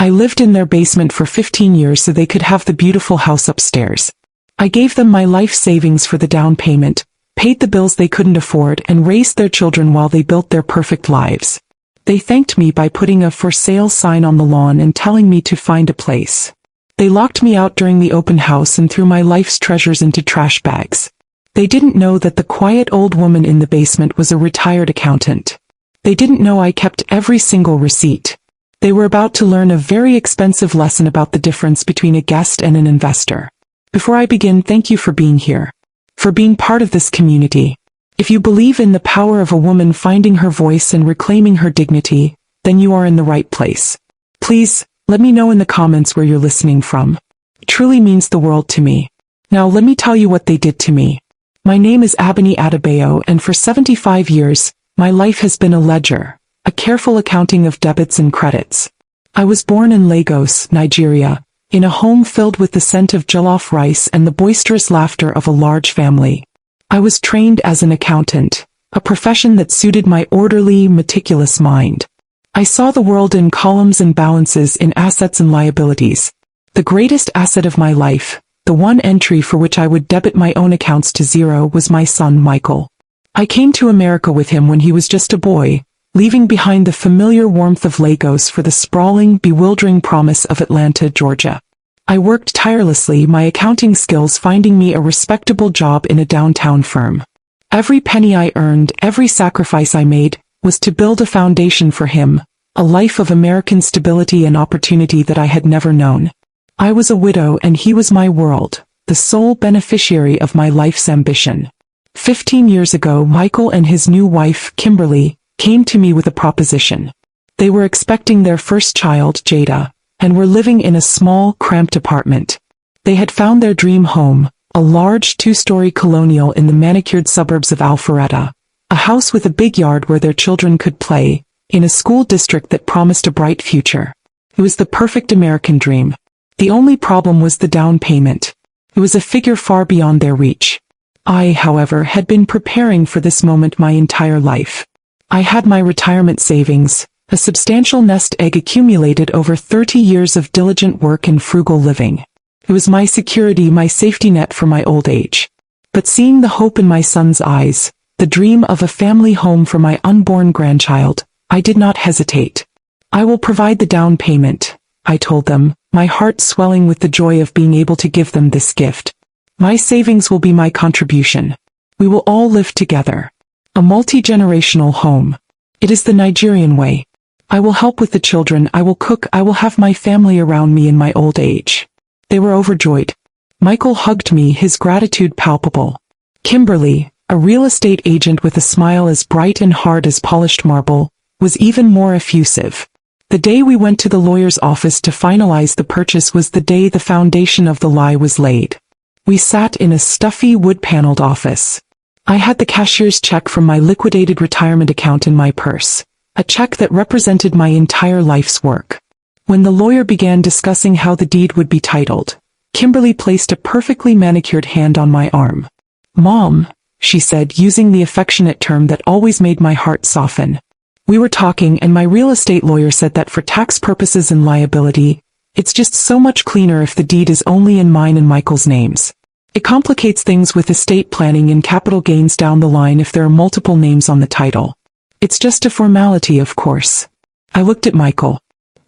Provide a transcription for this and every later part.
I lived in their basement for 15 years so they could have the beautiful house upstairs. I gave them my life savings for the down payment, paid the bills they couldn't afford, and raised their children while they built their perfect lives. They thanked me by putting a for sale sign on the lawn and telling me to find a place. They locked me out during the open house and threw my life's treasures into trash bags. They didn't know that the quiet old woman in the basement was a retired accountant. They didn't know I kept every single receipt. They were about to learn a very expensive lesson about the difference between a guest and an investor. Before I begin, thank you for being here. For being part of this community. If you believe in the power of a woman finding her voice and reclaiming her dignity, then you are in the right place. Please, let me know in the comments where you're listening from. It truly means the world to me. Now let me tell you what they did to me. My name is Abeni Adebayo, and for 75 years, my life has been a ledger. A careful accounting of debits and credits. I was born in Lagos, Nigeria, in a home filled with the scent of jollof rice and the boisterous laughter of a large family. I was trained as an accountant, a profession that suited my orderly, meticulous mind. I saw the world in columns and balances, in assets and liabilities. The greatest asset of my life, the one entry for which I would debit my own accounts to zero, was my son Michael. I came to America with him when he was just a boy, leaving behind the familiar warmth of Lagos for the sprawling, bewildering promise of Atlanta, Georgia. I worked tirelessly, my accounting skills finding me a respectable job in a downtown firm. Every penny I earned, every sacrifice I made, was to build a foundation for him, a life of American stability and opportunity that I had never known. I was a widow and he was my world, the sole beneficiary of my life's ambition. 15 years ago, Michael and his new wife, Kimberly, came to me with a proposition. They were expecting their first child, Jada, and were living in a small, cramped apartment. They had found their dream home, a large 2-story colonial in the manicured suburbs of Alpharetta, a house with a big yard where their children could play, in a school district that promised a bright future. It was the perfect American dream. The only problem was the down payment. It was a figure far beyond their reach. I, however, had been preparing for this moment my entire life. I had my retirement savings, a substantial nest egg accumulated over 30 years of diligent work and frugal living. It was my security, my safety net for my old age. But seeing the hope in my son's eyes, the dream of a family home for my unborn grandchild, I did not hesitate. I will provide the down payment, I told them, my heart swelling with the joy of being able to give them this gift. My savings will be my contribution. We will all live together. A multi-generational home. It is the Nigerian way. I will help with the children, I will cook, I will have my family around me in my old age. They were overjoyed. Michael hugged me, his gratitude palpable. Kimberly, a real estate agent with a smile as bright and hard as polished marble, was even more effusive. The day we went to the lawyer's office to finalize the purchase was the day the foundation of the lie was laid. We sat in a stuffy wood-paneled office. I had the cashier's check from my liquidated retirement account in my purse, a check that represented my entire life's work. When the lawyer began discussing how the deed would be titled, Kimberly placed a perfectly manicured hand on my arm. "Mom," she said, using the affectionate term that always made my heart soften. We were talking and my real estate lawyer said that for tax purposes and liability, it's just so much cleaner if the deed is only in mine and Michael's names. It complicates things with estate planning and capital gains down the line if there are multiple names on the title. It's just a formality, of course. I looked at Michael.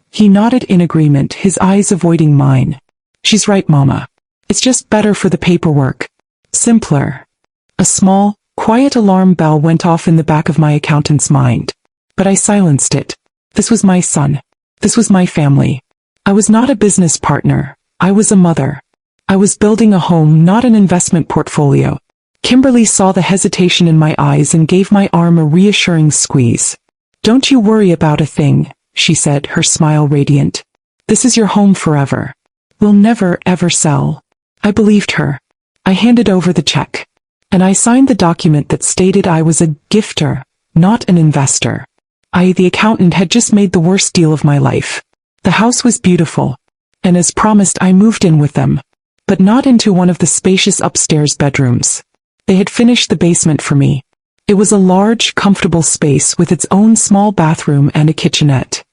He nodded in agreement, his eyes avoiding mine. "She's right, Mama. It's just better for the paperwork. Simpler." A small, quiet alarm bell went off in the back of my accountant's mind. But I silenced it. This was my son. This was my family. I was not a business partner. I was a mother. I was building a home, not an investment portfolio. Kimberly saw the hesitation in my eyes and gave my arm a reassuring squeeze. "Don't you worry about a thing," she said, her smile radiant. "This is your home forever. We'll never, ever sell." I believed her. I handed over the check. And I signed the document that stated I was a gifter, not an investor. The accountant, had just made the worst deal of my life. The house was beautiful. And as promised, I moved in with them. But not into one of the spacious upstairs bedrooms. They had finished the basement for me. It was a large, comfortable space with its own small bathroom and a kitchenette.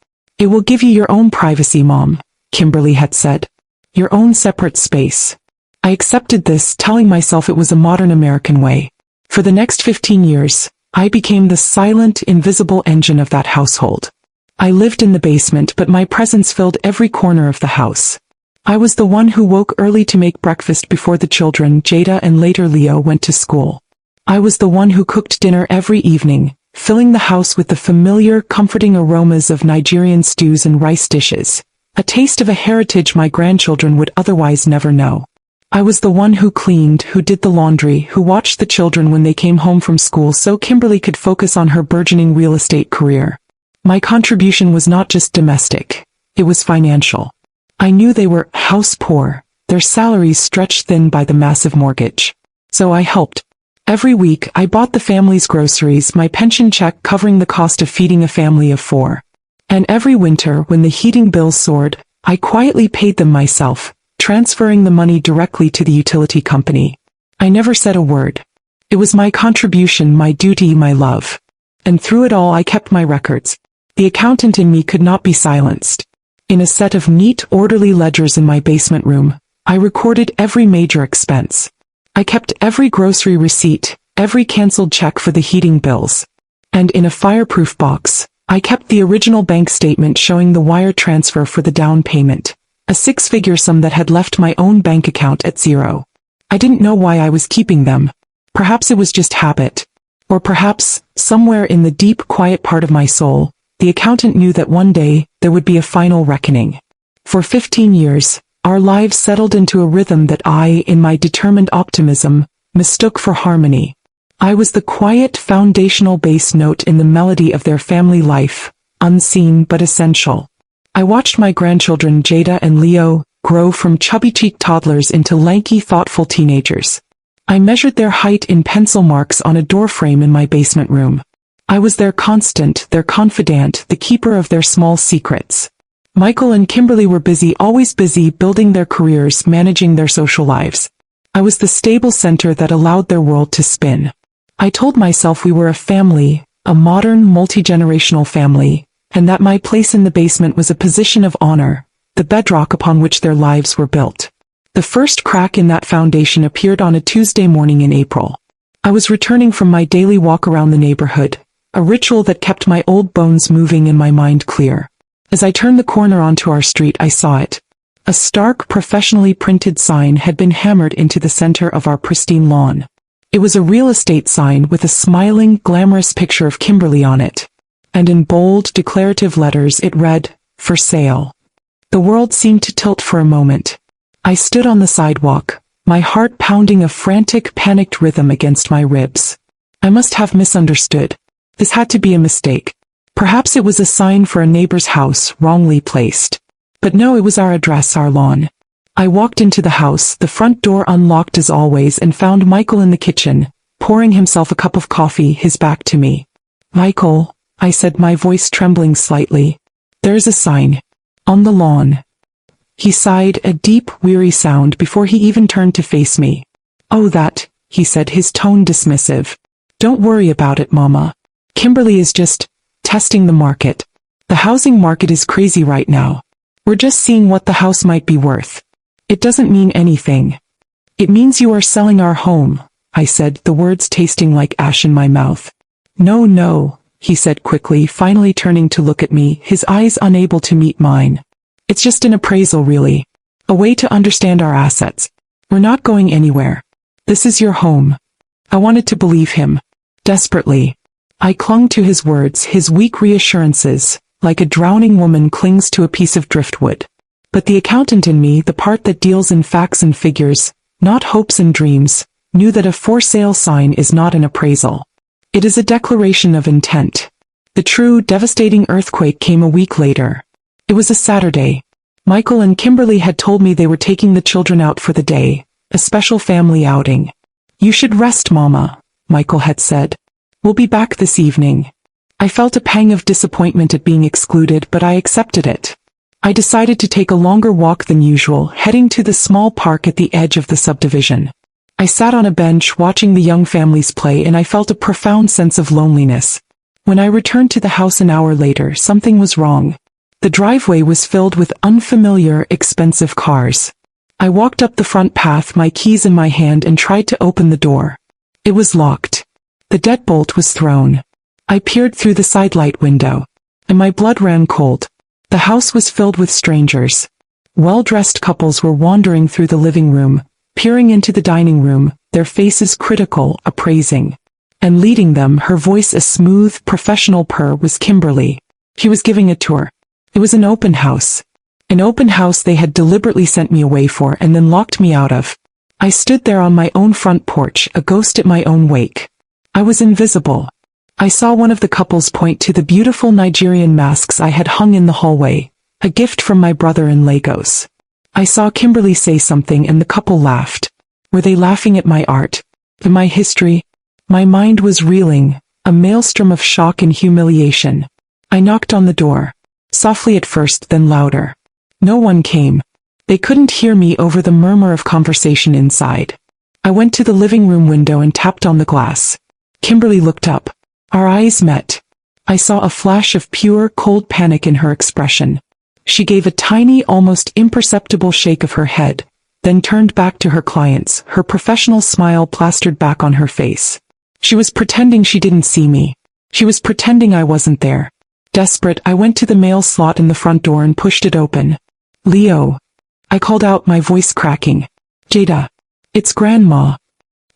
It will give you your own privacy, Mom, Kimberly had said. Your own separate space. I accepted this, telling myself it was a modern American way. For the next 15 years, I became the silent, invisible engine of that household. I lived in the basement, but my presence filled every corner of the house. I was the one who woke early to make breakfast before the children, Jada and later Leo, went to school. I was the one who cooked dinner every evening, filling the house with the familiar, comforting aromas of Nigerian stews and rice dishes, a taste of a heritage my grandchildren would otherwise never know. I was the one who cleaned, who did the laundry, who watched the children when they came home from school so Kimberly could focus on her burgeoning real estate career. My contribution was not just domestic, it was financial. I knew they were house poor, their salaries stretched thin by the massive mortgage. So I helped. Every week I bought the family's groceries, my pension check covering the cost of feeding a family of 4. And every winter when the heating bills soared, I quietly paid them myself, transferring the money directly to the utility company. I never said a word. It was my contribution, my duty, my love. And through it all I kept my records. The accountant in me could not be silenced. In a set of neat, orderly ledgers in my basement room, I recorded every major expense. I kept every grocery receipt, every canceled check for the heating bills. And in a fireproof box, I kept the original bank statement showing the wire transfer for the down payment, a 6-figure sum that had left my own bank account at zero. I didn't know why I was keeping them. Perhaps it was just habit. Or perhaps, somewhere in the deep, quiet part of my soul, the accountant knew that one day, there would be a final reckoning. For 15 years, our lives settled into a rhythm that I, in my determined optimism, mistook for harmony. I was the quiet, foundational bass note in the melody of their family life, unseen but essential. I watched my grandchildren Jada and Leo grow from chubby-cheeked toddlers into lanky, thoughtful teenagers. I measured their height in pencil marks on a doorframe in my basement room. I was their constant, their confidant, the keeper of their small secrets. Michael and Kimberly were busy, always busy, building their careers, managing their social lives. I was the stable center that allowed their world to spin. I told myself we were a family, a modern, multi-generational family, and that my place in the basement was a position of honor, the bedrock upon which their lives were built. The first crack in that foundation appeared on a Tuesday morning in April. I was returning from my daily walk around the neighborhood, a ritual that kept my old bones moving and my mind clear. As I turned the corner onto our street, I saw it. A stark, professionally printed sign had been hammered into the center of our pristine lawn. It was a real estate sign with a smiling, glamorous picture of Kimberly on it. And in bold, declarative letters it read, "For sale." The world seemed to tilt for a moment. I stood on the sidewalk, my heart pounding a frantic, panicked rhythm against my ribs. I must have misunderstood. This had to be a mistake. Perhaps it was a sign for a neighbor's house, wrongly placed. But no, it was our address, our lawn. I walked into the house, the front door unlocked as always, and found Michael in the kitchen, pouring himself a cup of coffee, his back to me. "Michael," I said, my voice trembling slightly. "There's a sign. On the lawn." He sighed, a deep, weary sound before he even turned to face me. "Oh, that," he said, his tone dismissive. "Don't worry about it, Mama. Kimberly is just testing the market. The housing market is crazy right now. We're just seeing what the house might be worth. It doesn't mean anything." "It means you are selling our home," I said, the words tasting like ash in my mouth. "No, no," he said quickly, finally turning to look at me, his eyes unable to meet mine. "It's just an appraisal, really. A way to understand our assets. We're not going anywhere. This is your home." I wanted to believe him. Desperately. I clung to his words, his weak reassurances, like a drowning woman clings to a piece of driftwood. But the accountant in me, the part that deals in facts and figures, not hopes and dreams, knew that a for sale sign is not an appraisal. It is a declaration of intent. The true, devastating earthquake came a week later. It was a Saturday. Michael and Kimberly had told me they were taking the children out for the day, a special family outing. "You should rest, Mama," Michael had said. "We'll be back this evening." I felt a pang of disappointment at being excluded, but I accepted it. I decided to take a longer walk than usual, heading to the small park at the edge of the subdivision. I sat on a bench watching the young families play, and I felt a profound sense of loneliness. When I returned to the house an hour later, something was wrong. The driveway was filled with unfamiliar, expensive cars. I walked up the front path, my keys in my hand, and tried to open the door. It was locked. The deadbolt was thrown. I peered through the sidelight window, and my blood ran cold. The house was filled with strangers. Well-dressed couples were wandering through the living room, peering into the dining room, their faces critical, appraising. And leading them, her voice a smooth, professional purr, was Kimberly. She was giving a tour. It was an open house. An open house they had deliberately sent me away for and then locked me out of. I stood there on my own front porch, a ghost at my own wake. I was invisible. I saw one of the couples point to the beautiful Nigerian masks I had hung in the hallway, a gift from my brother in Lagos. I saw Kimberly say something and the couple laughed. Were they laughing at my art? At my history? My mind was reeling, a maelstrom of shock and humiliation. I knocked on the door. Softly at first, then louder. No one came. They couldn't hear me over the murmur of conversation inside. I went to the living room window and tapped on the glass. Kimberly looked up. Our eyes met. I saw a flash of pure, cold panic in her expression. She gave a tiny, almost imperceptible shake of her head, then turned back to her clients, her professional smile plastered back on her face. She was pretending she didn't see me. She was pretending I wasn't there. Desperate, I went to the mail slot in the front door and pushed it open. Leo. I called out, my voice cracking. Jada. It's Grandma.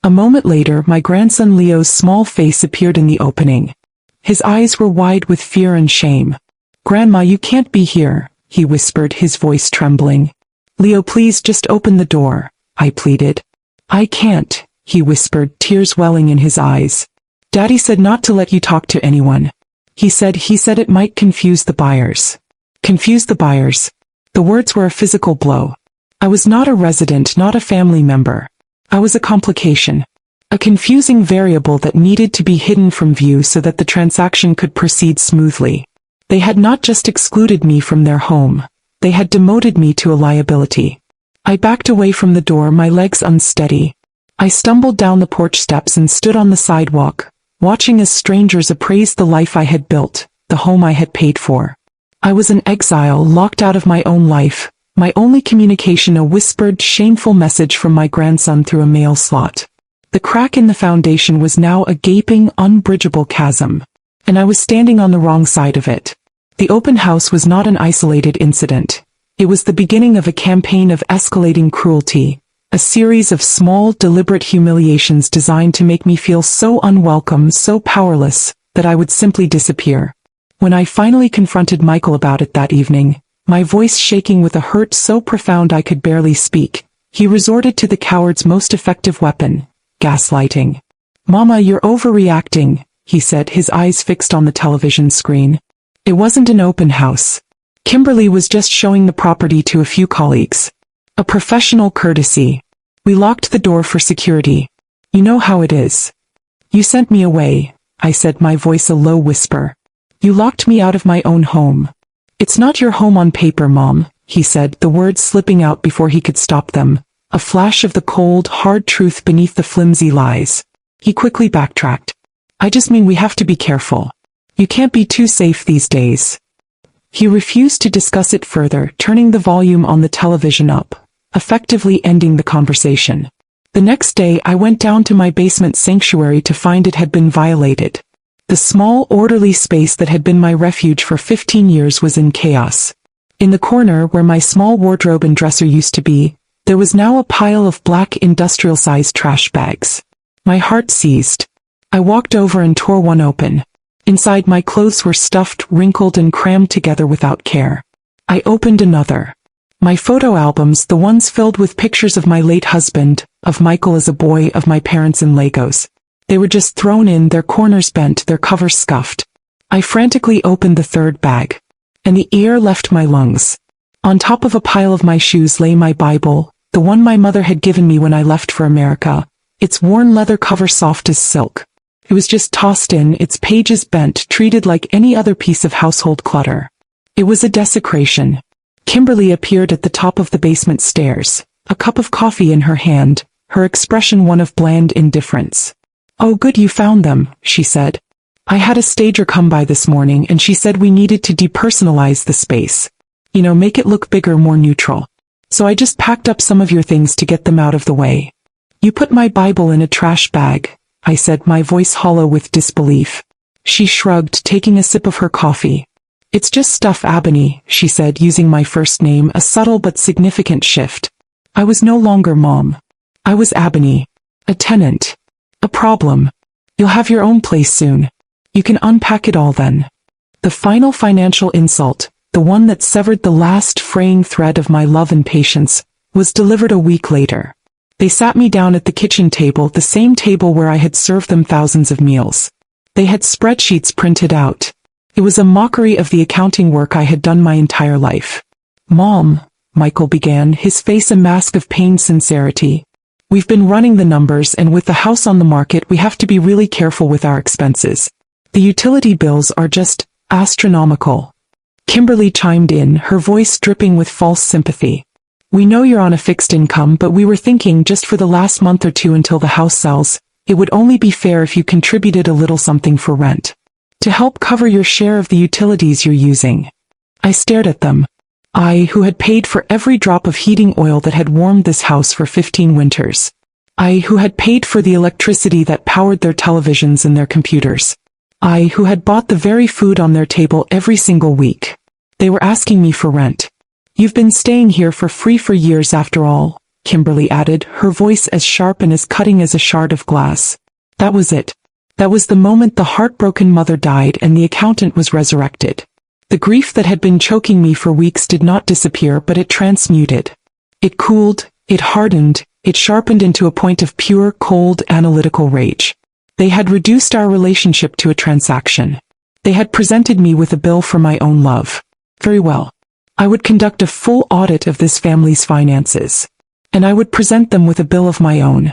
A moment later, my grandson Leo's small face appeared in the opening. His eyes were wide with fear and shame. Grandma, you can't be here, he whispered, his voice trembling. Leo, please just open the door, I pleaded. I can't, he whispered, tears welling in his eyes. Daddy said not to let you talk to anyone. He said it might confuse the buyers. Confuse the buyers. The words were a physical blow. I was not a resident, not a family member. I was a complication. A confusing variable that needed to be hidden from view so that the transaction could proceed smoothly. They had not just excluded me from their home. They had demoted me to a liability. I backed away from the door, my legs unsteady. I stumbled down the porch steps and stood on the sidewalk, watching as strangers appraised the life I had built, the home I had paid for. I was an exile, locked out of my own life, my only communication a whispered, shameful message from my grandson through a mail slot. The crack in the foundation was now a gaping, unbridgeable chasm, and I was standing on the wrong side of it. The open house was not an isolated incident. It was the beginning of a campaign of escalating cruelty, a series of small, deliberate humiliations designed to make me feel so unwelcome, so powerless, that I would simply disappear. When I finally confronted Michael about it that evening, my voice shaking with a hurt so profound I could barely speak, he resorted to the coward's most effective weapon, gaslighting. Mama, you're overreacting, he said, his eyes fixed on the television screen. It wasn't an open house. Kimberly was just showing the property to a few colleagues. A professional courtesy. We locked the door for security. You know how it is. You sent me away, I said, my voice a low whisper. You locked me out of my own home. It's not your home on paper, Mom, he said, the words slipping out before he could stop them, a flash of the cold, hard truth beneath the flimsy lies. He quickly backtracked. I just mean we have to be careful. You can't be too safe these days. He refused to discuss it further, turning the volume on the television up, effectively ending the conversation. The next day I went down to my basement sanctuary to find it had been violated. The small, orderly space that had been my refuge for 15 years was in chaos. In the corner where my small wardrobe and dresser used to be, there was now a pile of black industrial-sized trash bags. My heart seized. I walked over and tore one open. Inside, my clothes were stuffed, wrinkled, and crammed together without care. I opened another. My photo albums, the ones filled with pictures of my late husband, of Michael as a boy, of my parents in Lagos. They were just thrown in, their corners bent, their covers scuffed. I frantically opened the third bag, and the air left my lungs. On top of a pile of my shoes lay my Bible, the one my mother had given me when I left for America, its worn leather cover soft as silk. It was just tossed in, its pages bent, treated like any other piece of household clutter. It was a desecration. Kimberly appeared at the top of the basement stairs, a cup of coffee in her hand, her expression one of bland indifference. Oh, good, you found them, she said. I had a stager come by this morning and she said we needed to depersonalize the space. Make it look bigger, more neutral. So I just packed up some of your things to get them out of the way. You put my Bible in a trash bag, I said, my voice hollow with disbelief. She shrugged, taking a sip of her coffee. It's just stuff, Ebony, she said, using my first name, a subtle but significant shift. I was no longer Mom. I was Ebony. A tenant. A problem. You'll have your own place soon. You can unpack it all then. The final financial insult, the one that severed the last fraying thread of my love and patience, was delivered a week later. They sat me down at the kitchen table, the same table where I had served them thousands of meals. They had spreadsheets printed out. It was a mockery of the accounting work I had done my entire life. Mom, Michael began, his face a mask of pained sincerity. We've been running the numbers, and with the house on the market we have to be really careful with our expenses. The utility bills are just astronomical. Kimberly chimed in, her voice dripping with false sympathy. We know you're on a fixed income, but we were thinking just for the last month or two until the house sells, it would only be fair if you contributed a little something for rent. To help cover your share of the utilities you're using. I stared at them. I, who had paid for every drop of heating oil that had warmed this house for 15 winters. I, who had paid for the electricity that powered their televisions and their computers. I, who had bought the very food on their table every single week. They were asking me for rent. You've been staying here for free for years after all, Kimberly added, her voice as sharp and as cutting as a shard of glass. That was it. That was the moment the heartbroken mother died and the accountant was resurrected. The grief that had been choking me for weeks did not disappear, but it transmuted. It cooled, it hardened, it sharpened into a point of pure, cold, analytical rage. They had reduced our relationship to a transaction. They had presented me with a bill for my own love. Very well. I would conduct a full audit of this family's finances. And I would present them with a bill of my own.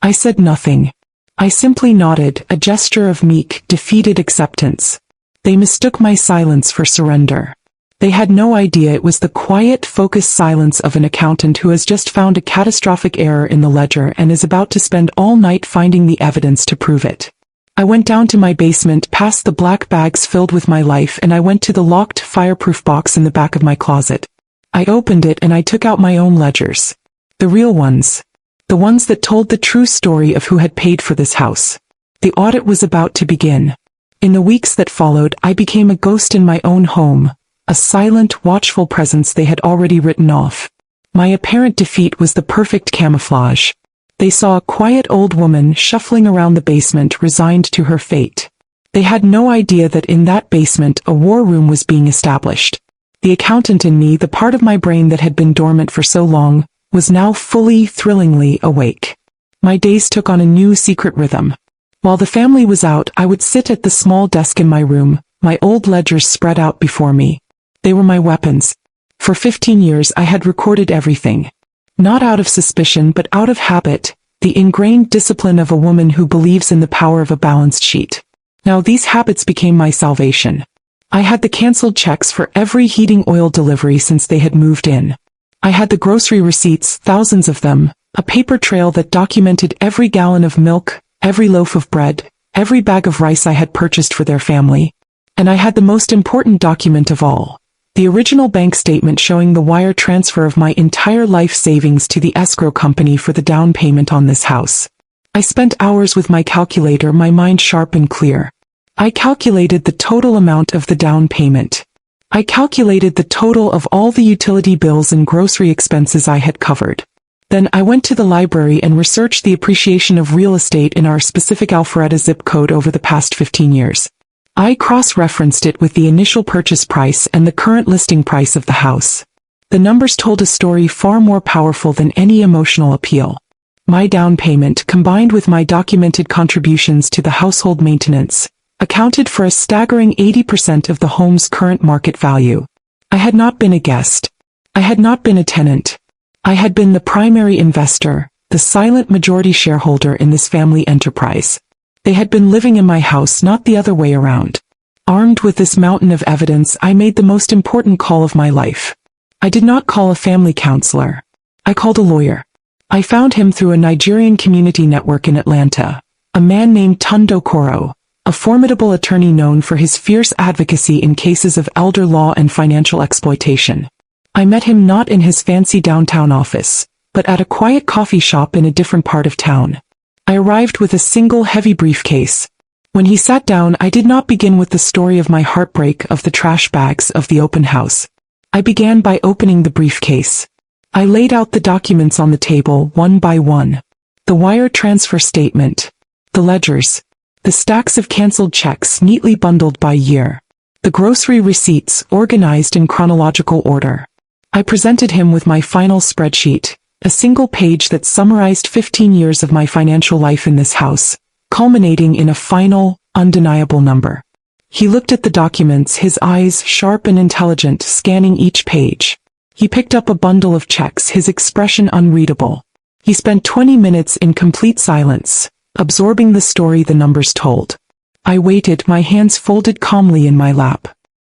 I said nothing. I simply nodded, a gesture of meek, defeated acceptance. They mistook my silence for surrender. They had no idea it was the quiet, focused silence of an accountant who has just found a catastrophic error in the ledger and is about to spend all night finding the evidence to prove it. I went down to my basement, past the black bags filled with my life, and I went to the locked, fireproof box in the back of my closet. I opened it and I took out my own ledgers. The real ones. The ones that told the true story of who had paid for this house. The audit was about to begin. In the weeks that followed, I became a ghost in my own home, a silent, watchful presence they had already written off. My apparent defeat was the perfect camouflage. They saw a quiet old woman shuffling around the basement, resigned to her fate. They had no idea that in that basement a war room was being established. The accountant in me, the part of my brain that had been dormant for so long, was now fully, thrillingly awake. My days took on a new secret rhythm. While the family was out, I would sit at the small desk in my room, my old ledgers spread out before me. They were my weapons. For 15 years I had recorded everything. Not out of suspicion but out of habit, the ingrained discipline of a woman who believes in the power of a balanced sheet. Now these habits became my salvation. I had the canceled checks for every heating oil delivery since they had moved in. I had the grocery receipts, thousands of them, a paper trail that documented every gallon of milk, every loaf of bread, every bag of rice I had purchased for their family. And I had the most important document of all, the original bank statement showing the wire transfer of my entire life savings to the escrow company for the down payment on this house. I spent hours with my calculator, my mind sharp and clear. I calculated the total amount of the down payment. I calculated the total of all the utility bills and grocery expenses I had covered. Then I went to the library and researched the appreciation of real estate in our specific Alpharetta zip code over the past 15 years. I cross-referenced it with the initial purchase price and the current listing price of the house. The numbers told a story far more powerful than any emotional appeal. My down payment, combined with my documented contributions to the household maintenance, accounted for a staggering 80% of the home's current market value. I had not been a guest. I had not been a tenant. I had been the primary investor, the silent majority shareholder in this family enterprise. They had been living in my house, not the other way around. Armed with this mountain of evidence, I made the most important call of my life. I did not call a family counselor. I called a lawyer. I found him through a Nigerian community network in Atlanta, a man named Tunde Okoro, a formidable attorney known for his fierce advocacy in cases of elder law and financial exploitation. I met him not in his fancy downtown office, but at a quiet coffee shop in a different part of town. I arrived with a single heavy briefcase. When he sat down, I did not begin with the story of my heartbreak of the trash bags of the open house. I began by opening the briefcase. I laid out the documents on the table one by one. The wire transfer statement, the ledgers, the stacks of canceled checks neatly bundled by year, the grocery receipts organized in chronological order. I presented him with my final spreadsheet, a single page that summarized 15 years of my financial life in this house, culminating in a final, undeniable number. He looked at the documents, his eyes sharp and intelligent, scanning each page. He picked up a bundle of checks, his expression unreadable. He spent 20 minutes in complete silence, absorbing the story the numbers told. I waited, my hands folded calmly in my lap.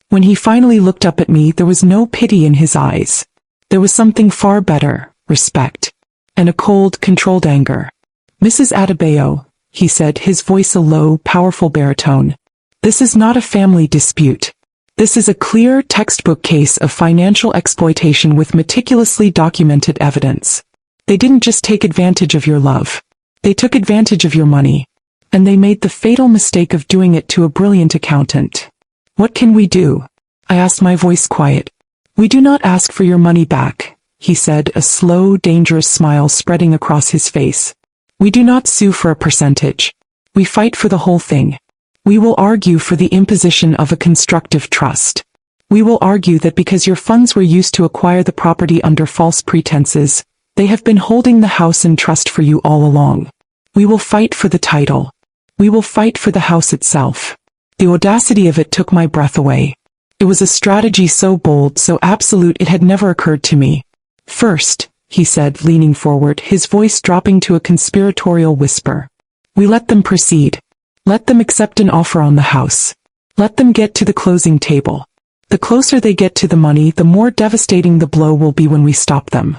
When he finally looked up at me, there was no pity in his eyes. There was something far better, respect, and a cold, controlled anger. "Mrs. Adebayo," he said, his voice a low, powerful baritone, "this is not a family dispute. This is a clear, textbook case of financial exploitation with meticulously documented evidence. They didn't just take advantage of your love. They took advantage of your money. And they made the fatal mistake of doing it to a brilliant accountant. What can we do?" I asked, my voice quiet. "We do not ask for your money back," he said, a slow, dangerous smile spreading across his face. "We do not sue for a percentage. We fight for the whole thing. We will argue for the imposition of a constructive trust. We will argue that because your funds were used to acquire the property under false pretenses, they have been holding the house in trust for you all along. We will fight for the title. We will fight for the house itself." The audacity of it took my breath away. It was a strategy so bold, so absolute, it had never occurred to me. "First," he said, leaning forward, his voice dropping to a conspiratorial whisper, "we let them proceed. Let them accept an offer on the house. Let them get to the closing table. The closer they get to the money, the more devastating the blow will be when we stop them."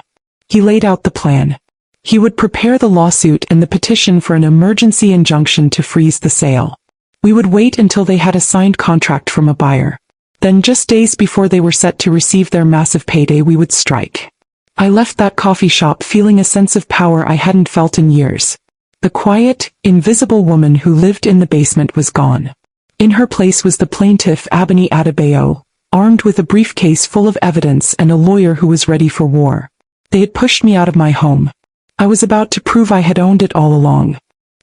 He laid out the plan. He would prepare the lawsuit and the petition for an emergency injunction to freeze the sale. We would wait until they had a signed contract from a buyer. Then, just days before they were set to receive their massive payday, we would strike. I left that coffee shop feeling a sense of power I hadn't felt in years. The quiet, invisible woman who lived in the basement was gone. In her place was the plaintiff, Abeni Adebayo, armed with a briefcase full of evidence and a lawyer who was ready for war. They had pushed me out of my home. I was about to prove I had owned it all along.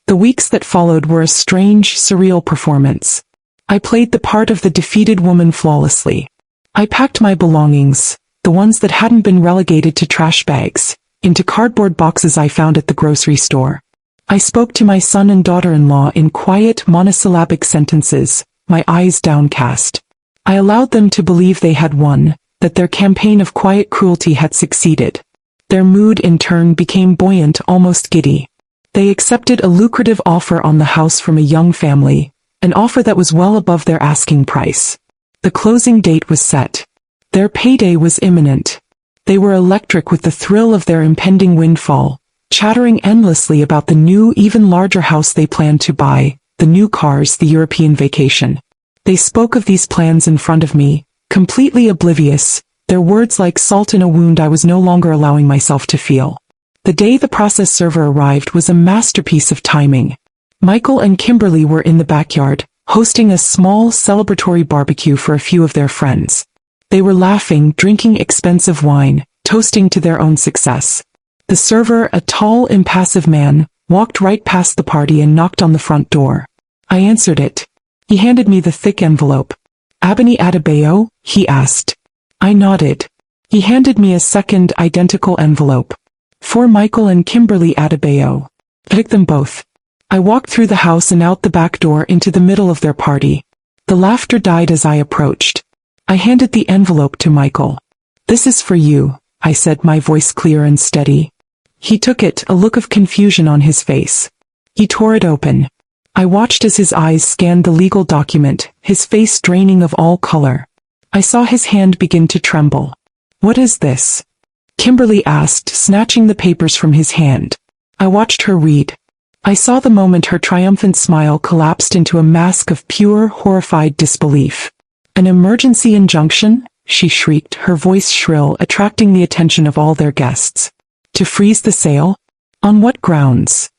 The weeks that followed were a strange, surreal performance. I played the part of the defeated woman flawlessly. I packed my belongings, the ones that hadn't been relegated to trash bags, into cardboard boxes I found at the grocery store. I spoke to my son and daughter-in-law in quiet, monosyllabic sentences, my eyes downcast. I allowed them to believe they had won, that their campaign of quiet cruelty had succeeded. Their mood in turn became buoyant, almost giddy. They accepted a lucrative offer on the house from a young family, an offer that was well above their asking price. The closing date was set. Their payday was imminent. They were electric with the thrill of their impending windfall, chattering endlessly about the new, even larger house they planned to buy, the new cars, the European vacation. They spoke of these plans in front of me, completely oblivious, their words like salt in a wound I was no longer allowing myself to feel. The day the process server arrived was a masterpiece of timing. Michael and Kimberly were in the backyard, hosting a small celebratory barbecue for a few of their friends. They were laughing, drinking expensive wine, toasting to their own success. The server, a tall, impassive man, walked right past the party and knocked on the front door. I answered it. He handed me the thick envelope. "Abeni Adebayo?" he asked. I nodded. He handed me a second, identical envelope. "For Michael and Kimberly Adebayo." Pick them both. I walked through the house and out the back door into the middle of their party. The laughter died as I approached. I handed the envelope to Michael. "This is for you," I said, my voice clear and steady. He took it, a look of confusion on his face. He tore it open. I watched as his eyes scanned the legal document, his face draining of all color. I saw his hand begin to tremble. "What is this?" Kimberly asked, snatching the papers from his hand. I watched her read. I saw the moment her triumphant smile collapsed into a mask of pure, horrified disbelief. "An emergency injunction?" she shrieked, her voice shrill, attracting the attention of all their guests. "To freeze the sale? On what grounds?"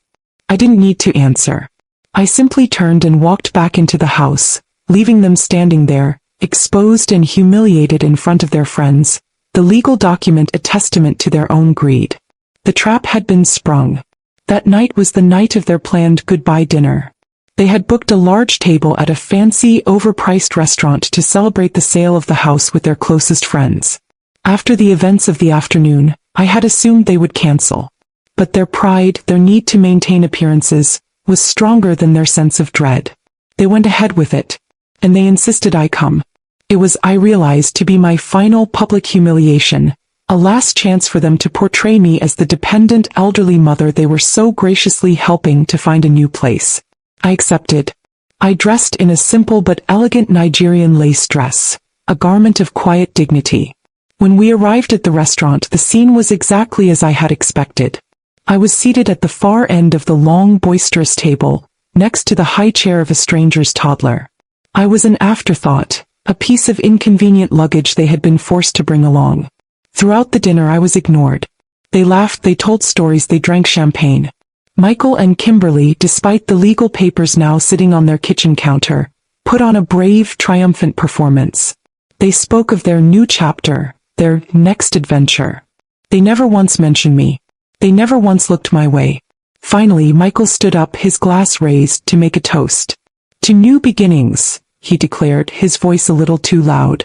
I didn't need to answer. I simply turned and walked back into the house, leaving them standing there, exposed and humiliated in front of their friends, the legal document a testament to their own greed. The trap had been sprung. That night was the night of their planned goodbye dinner. They had booked a large table at a fancy, overpriced restaurant to celebrate the sale of the house with their closest friends. After the events of the afternoon, I had assumed they would cancel. But their pride, their need to maintain appearances, was stronger than their sense of dread. They went ahead with it, and they insisted I come. It was, I realized, to be my final public humiliation, a last chance for them to portray me as the dependent elderly mother they were so graciously helping to find a new place. I accepted. I dressed in a simple but elegant Nigerian lace dress, a garment of quiet dignity. When we arrived at the restaurant, the scene was exactly as I had expected. I was seated at the far end of the long, boisterous table, next to the high chair of a stranger's toddler. I was an afterthought, a piece of inconvenient luggage they had been forced to bring along. Throughout the dinner I was ignored. They laughed, they told stories, they drank champagne. Michael and Kimberly, despite the legal papers now sitting on their kitchen counter, put on a brave, triumphant performance. They spoke of their new chapter, their next adventure. They never once mentioned me. They never once looked my way. Finally, Michael stood up, his glass raised, to make a toast. "To new beginnings," he declared, his voice a little too loud.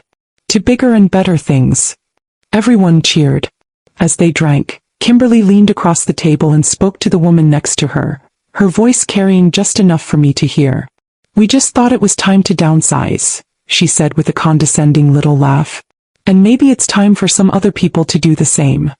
"To bigger and better things." Everyone cheered. As they drank, Kimberly leaned across the table and spoke to the woman next to her, her voice carrying just enough for me to hear. "We just thought it was time to downsize," she said with a condescending little laugh. "And maybe it's time for some other people to do the same."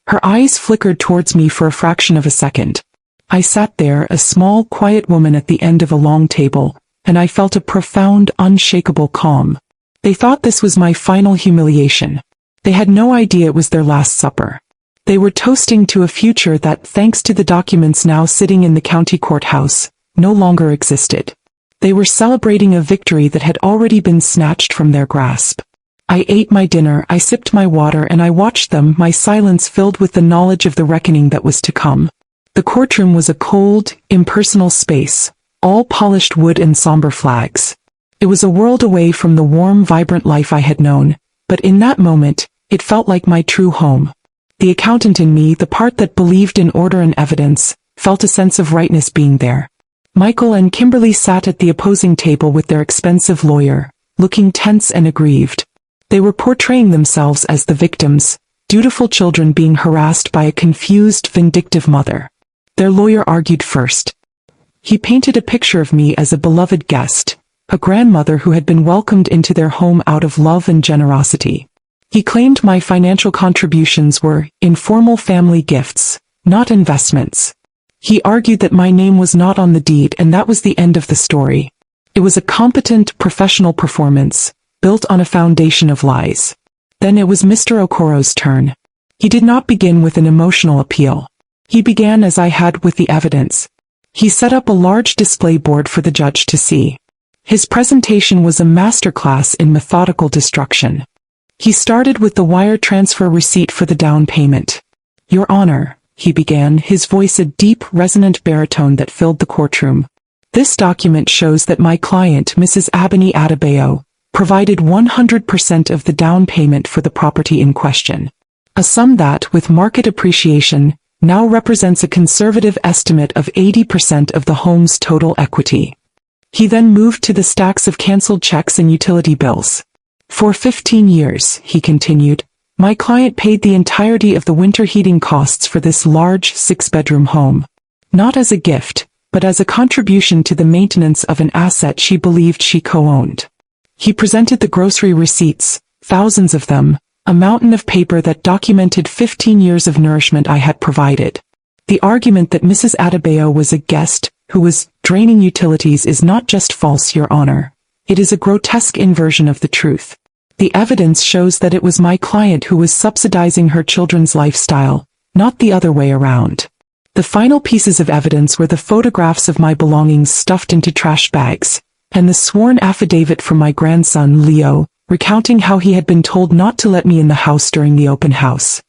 Her eyes flickered towards me for a fraction of a second. I sat there, a small, quiet woman at the end of a long table, and I felt a profound, unshakable calm. They thought this was my final humiliation. They had no idea it was their last supper. They were toasting to a future that, thanks to the documents now sitting in the county courthouse, no longer existed. They were celebrating a victory that had already been snatched from their grasp. I ate my dinner, I sipped my water, and I watched them, my silence filled with the knowledge of the reckoning that was to come. The courtroom was a cold, impersonal space, all polished wood and somber flags. It was a world away from the warm, vibrant life I had known, but in that moment, it felt like my true home. The accountant in me, the part that believed in order and evidence, felt a sense of rightness being there. Michael and Kimberly sat at the opposing table with their expensive lawyer, looking tense and aggrieved. They were portraying themselves as the victims, dutiful children being harassed by a confused, vindictive mother. Their lawyer argued first. He painted a picture of me as a beloved guest, a grandmother who had been welcomed into their home out of love and generosity. He claimed my financial contributions were informal family gifts, not investments. He argued that my name was not on the deed, and that was the end of the story. It was a competent, professional performance, built on a foundation of lies. Then it was Mr. Okoro's turn. He did not begin with an emotional appeal. He began as I had, with the evidence. He set up a large display board for the judge to see. His presentation was a masterclass in methodical destruction. He started with the wire transfer receipt for the down payment. "Your Honor," he began, his voice a deep, resonant baritone that filled the courtroom. "This document shows that my client, Mrs. Abeni Adebayo, provided 100% of the down payment for the property in question. A sum that, with market appreciation, now represents a conservative estimate of 80% of the home's total equity." He then moved to the stacks of cancelled checks and utility bills. "For 15 years, he continued, my client paid the entirety of the winter heating costs for this large, 6-bedroom home. Not as a gift, but as a contribution to the maintenance of an asset she believed she co-owned." He presented the grocery receipts, thousands of them, a mountain of paper that documented 15 years of nourishment I had provided. The argument that Mrs. Adebayo was a guest who was draining utilities is not just false, Your Honor. It is a grotesque inversion of the truth. The evidence shows that it was my client who was subsidizing her children's lifestyle, not the other way around. The final pieces of evidence were the photographs of my belongings stuffed into trash bags, and the sworn affidavit from my grandson, Leo, recounting how he had been told not to let me in the house during the open house.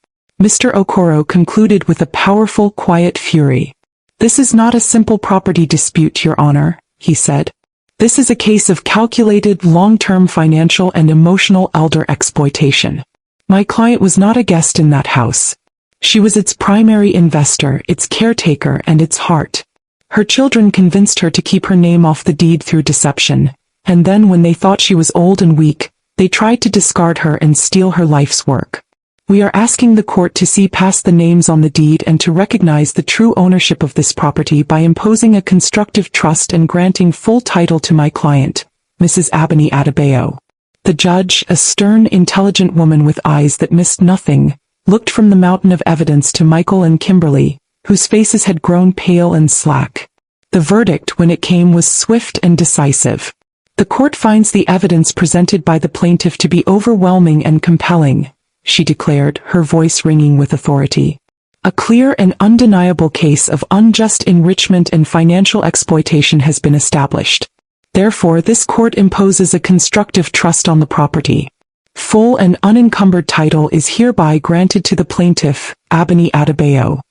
Mr. Okoro concluded with a powerful, quiet fury. "This is not a simple property dispute, Your Honor," he said. "This is a case of calculated, long-term financial and emotional elder exploitation. My client was not a guest in that house. She was its primary investor, its caretaker, and its heart. Her children convinced her to keep her name off the deed through deception, and then when they thought she was old and weak, they tried to discard her and steal her life's work. We are asking the court to see past the names on the deed and to recognize the true ownership of this property by imposing a constructive trust and granting full title to my client, Mrs. Abeni Adebayo." The judge, a stern, intelligent woman with eyes that missed nothing, looked from the mountain of evidence to Michael and Kimberly, whose faces had grown pale and slack. The verdict, when it came, was swift and decisive. "The court finds the evidence presented by the plaintiff to be overwhelming and compelling," she declared, her voice ringing with authority. "A clear and undeniable case of unjust enrichment and financial exploitation has been established. Therefore, this court imposes a constructive trust on the property. Full and unencumbered title is hereby granted to the plaintiff, Abeni Adebayo."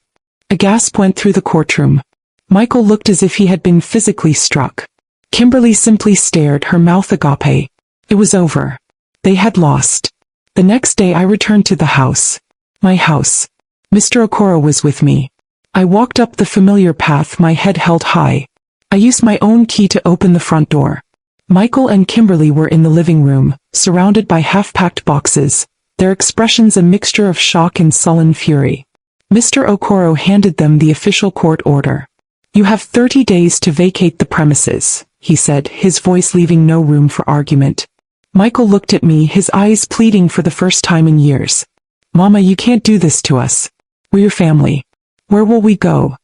A gasp went through the courtroom. Michael looked as if he had been physically struck. Kimberly simply stared, her mouth agape. It was over. They had lost. The next day I returned to the house. My house. Mr. Okoro was with me. I walked up the familiar path, my head held high. I used my own key to open the front door. Michael and Kimberly were in the living room, surrounded by half-packed boxes, their expressions a mixture of shock and sullen fury. Mr. Okoro handed them the official court order. "You have 30 days to vacate the premises," he said, his voice leaving no room for argument. Michael looked at me, his eyes pleading for the first time in years. "Mama, you can't do this to us. We're your family. Where will we go?"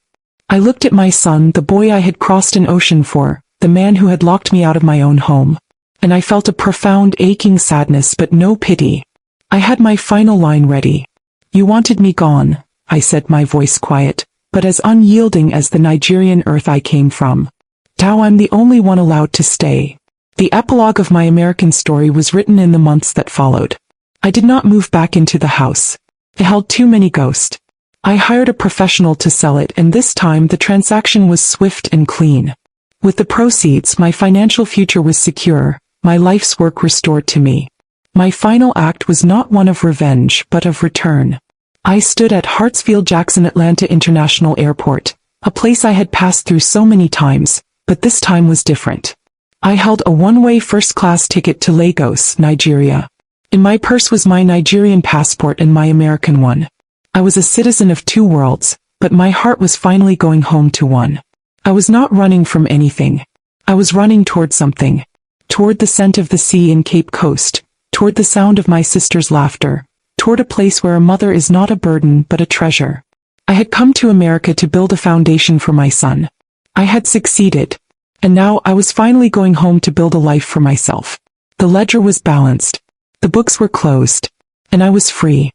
I looked at my son, the boy I had crossed an ocean for, the man who had locked me out of my own home. And I felt a profound, aching sadness but no pity. I had my final line ready. "You wanted me gone," I said, my voice quiet, but as unyielding as the Nigerian earth I came from. "Now I'm the only one allowed to stay." The epilogue of my American story was written in the months that followed. I did not move back into the house. It held too many ghosts. I hired a professional to sell it, and this time the transaction was swift and clean. With the proceeds, my financial future was secure, my life's work restored to me. My final act was not one of revenge, but of return. I stood at Hartsfield-Jackson Atlanta International Airport, a place I had passed through so many times, but this time was different. I held a one-way first-class ticket to Lagos, Nigeria. In my purse was my Nigerian passport and my American one. I was a citizen of two worlds, but my heart was finally going home to one. I was not running from anything. I was running toward something. Toward the scent of the sea in Cape Coast, toward the sound of my sister's laughter, toward a place where a mother is not a burden but a treasure. I had come to America to build a foundation for my son. I had succeeded. And now I was finally going home to build a life for myself. The ledger was balanced. The books were closed. And I was free.